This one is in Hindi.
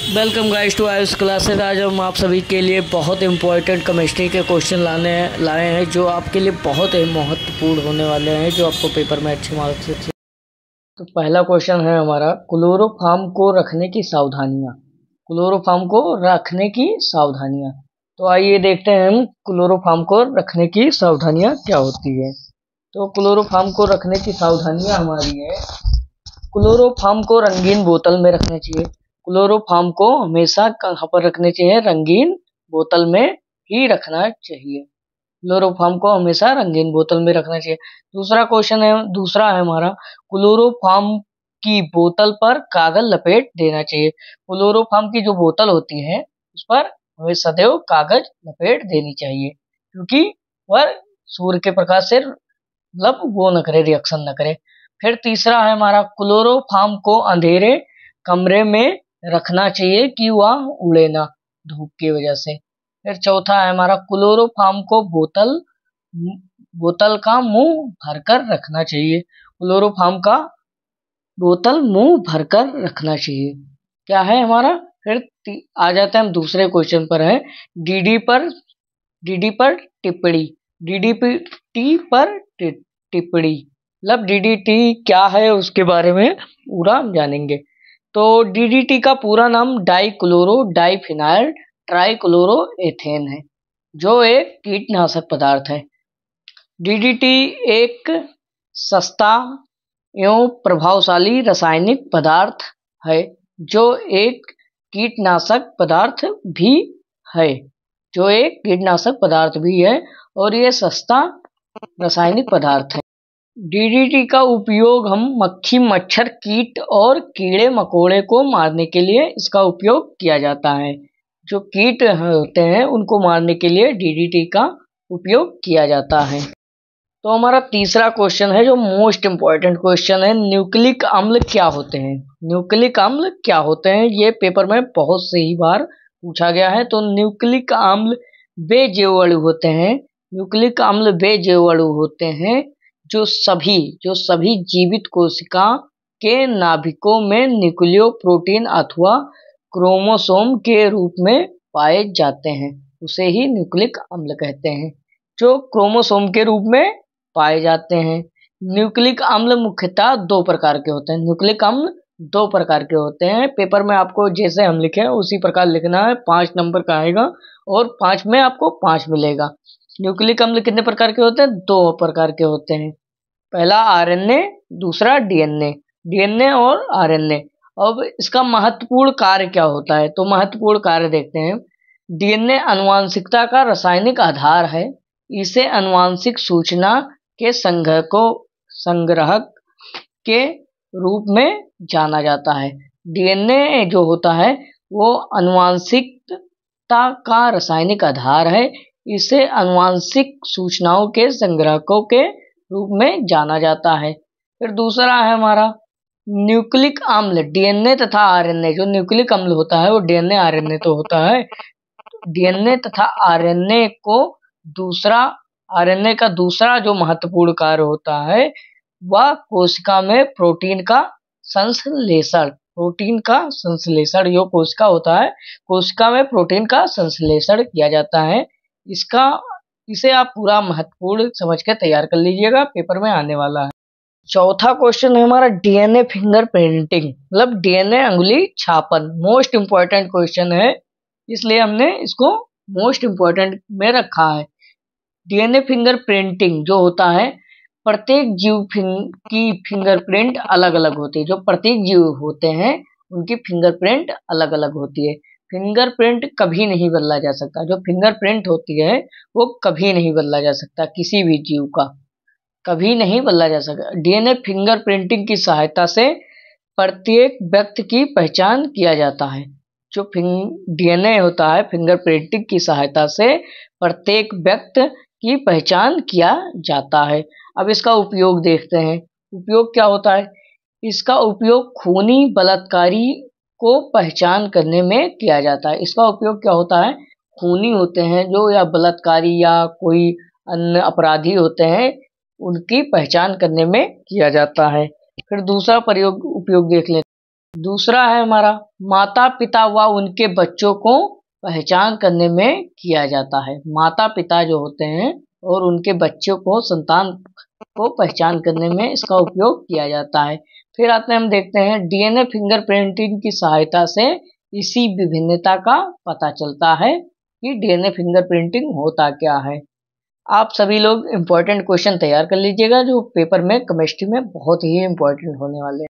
Welcome guys to Ayush classes. आज हम आप सभी के लिए बहुत इंपॉर्टेंट केमिस्ट्री के क्वेश्चन लाए हैं जो आपके लिए बहुत ही महत्वपूर्ण होने वाले हैं, जो आपको पेपर में अच्छे मार्क्स से। तो पहला क्वेश्चन है हमारा, क्लोरोफॉर्म को रखने की सावधानियां। क्लोरोफॉर्म को रखने की सावधानियां। तो आइए देखते हैं हम क्लोरोफॉर्म को रखने की सावधानियां क्या होती है। तो क्लोरोफॉर्म को रखने की सावधानियां हमारी है, क्लोरोफॉर्म को रंगीन बोतल में रखना चाहिए। क्लोरोफॉर्म को हमेशा कहाँ पर रखने चाहिए? रंगीन बोतल में ही रखना चाहिए। क्लोरोफॉर्म को हमेशा रंगीन बोतल में रखना चाहिए। दूसरा है हमारा, क्लोरोफॉर्म की बोतल पर कागज लपेट देना चाहिए। क्लोरोफॉर्म की जो बोतल होती है उस पर हमें सदैव कागज लपेट देनी चाहिए, क्योंकि वह सूर्य के प्रकाश से मतलब वो न करे, रिएक्शन न करे। फिर तीसरा है हमारा, क्लोरोफॉर्म को अंधेरे कमरे में रखना चाहिए कि वह उड़े ना धूप की वजह से। फिर चौथा है हमारा, क्लोरोफॉर्म को बोतल का मुंह भरकर रखना चाहिए। क्लोरोफॉर्म का बोतल मुंह भरकर रखना चाहिए। क्या है हमारा? फिर आ जाते हैं हम दूसरे क्वेश्चन पर है, डीडी पर टिप्पणी। डीडीटी पर टिप्पणी मतलब डीडीटी क्या है उसके बारे में पूरा हम जानेंगे। तो डीडीटी का पूरा नाम डाइक्लोरो डाइफिनाइल ट्राइक्लोरोएथेन है, जो एक कीटनाशक पदार्थ है। डीडीटी एक सस्ता एवं प्रभावशाली रासायनिक पदार्थ है, जो एक कीटनाशक पदार्थ भी है। और ये सस्ता रासायनिक पदार्थ है। डीडीटी का उपयोग हम मक्खी, मच्छर, कीट और कीड़े मकोड़े को मारने के लिए इसका उपयोग किया जाता है। जो कीट होते हैं उनको मारने के लिए डीडीटी का उपयोग किया जाता है। तो हमारा तीसरा क्वेश्चन है, जो मोस्ट इम्पॉर्टेंट क्वेश्चन है, न्यूक्लिक अम्ल क्या होते हैं? न्यूक्लिक अम्ल क्या होते हैं, ये पेपर में बहुत से ही बार पूछा गया है। तो न्यूक्लिक अम्ल वे जैव अणु होते हैं, न्यूक्लिक अम्ल वे जैव अणु होते हैं जो सभी जीवित कोशिका के नाभिकों में न्यूक्लियो प्रोटीन अथवा क्रोमोसोम के रूप में पाए जाते हैं, उसे ही न्यूक्लिक अम्ल कहते हैं, जो क्रोमोसोम के रूप में पाए जाते हैं। न्यूक्लिक अम्ल मुख्यतः दो प्रकार के होते हैं। न्यूक्लिक अम्ल दो प्रकार के होते हैं। पेपर में आपको जैसे हम लिखे हैं उसी प्रकार लिखना है। 5 नंबर का आएगा और 5 में आपको 5 मिलेगा। न्यूक्लिक अम्ल कितने प्रकार के होते हैं? 2 प्रकार के होते हैं। पहला आरएनए, दूसरा डीएनए। डीएनए और आरएनए। अब इसका महत्वपूर्ण कार्य क्या होता है? तो महत्वपूर्ण कार्य देखते हैं। डीएनए आनुवंशिकता का रासायनिक आधार है। इसे आनुवंशिक सूचना के संग्राहक के रूप में जाना जाता है। डीएनए जो होता है वो आनुवंशिकता का रासायनिक आधार है। इसे आनुवंशिक सूचनाओं के संग्राहकों के रूप में जाना जाता है। फिर दूसरा है हमारा न्यूक्लिक अम्ल, डीएनए तथा आरएनए। जो न्यूक्लिक अम्ल होता है वो डीएनए आरएनए तो होता है। डीएनए तथा आरएनए का दूसरा जो महत्वपूर्ण कार्य होता है वह कोशिका में प्रोटीन का संश्लेषण। जो कोशिका होता है, कोशिका में प्रोटीन का संश्लेषण किया जाता है। इसे आप पूरा महत्वपूर्ण समझ के तैयार कर लीजिएगा, पेपर में आने वाला है। चौथा क्वेश्चन है हमारा, डीएनए फिंगर प्रिंटिंग मतलब डीएनए अंगुली छापन। मोस्ट इंपॉर्टेंट क्वेश्चन है, इसलिए हमने इसको मोस्ट इंपॉर्टेंट में रखा है। डीएनए फिंगर प्रिंटिंग जो होता है, प्रत्येक जीव की फिंगरप्रिंट अलग अलग होती है। जो प्रत्येक जीव होते हैं उनकी फिंगरप्रिंट अलग अलग होती है। फिंगरप्रिंट कभी नहीं बदला जा सकता। जो फिंगरप्रिंट होती है वो कभी नहीं बदला जा सकता, किसी भी जीव का कभी नहीं बदला जा सकता। डीएनए फिंगरप्रिंटिंग की सहायता से प्रत्येक व्यक्ति की पहचान किया जाता है। जो डीएनए होता है, फिंगरप्रिंटिंग की सहायता से प्रत्येक व्यक्ति की पहचान किया जाता है। अब इसका उपयोग देखते हैं। उपयोग क्या होता है? इसका उपयोग खूनी बलात्कारी को पहचान करने में किया जाता है। इसका उपयोग क्या होता है? खूनी होते हैं जो, या बलात्कारी या कोई अन्य अपराधी होते हैं, उनकी पहचान करने में किया जाता है। फिर दूसरा उपयोग देख लेते हैं। दूसरा है हमारा माता पिता व उनके बच्चों को पहचान करने में किया जाता है। माता पिता जो होते हैं और उनके बच्चों को, संतान को पहचान करने में इसका उपयोग किया जाता है। फिर आते हैं, हम देखते हैं डीएनए फिंगरप्रिंटिंग की सहायता से इसी विभिन्नता का पता चलता है कि डीएनए फिंगरप्रिंटिंग होता क्या है। आप सभी लोग इम्पोर्टेंट क्वेश्चन तैयार कर लीजिएगा जो पेपर में केमिस्ट्री में बहुत ही इम्पोर्टेंट होने वाले हैं।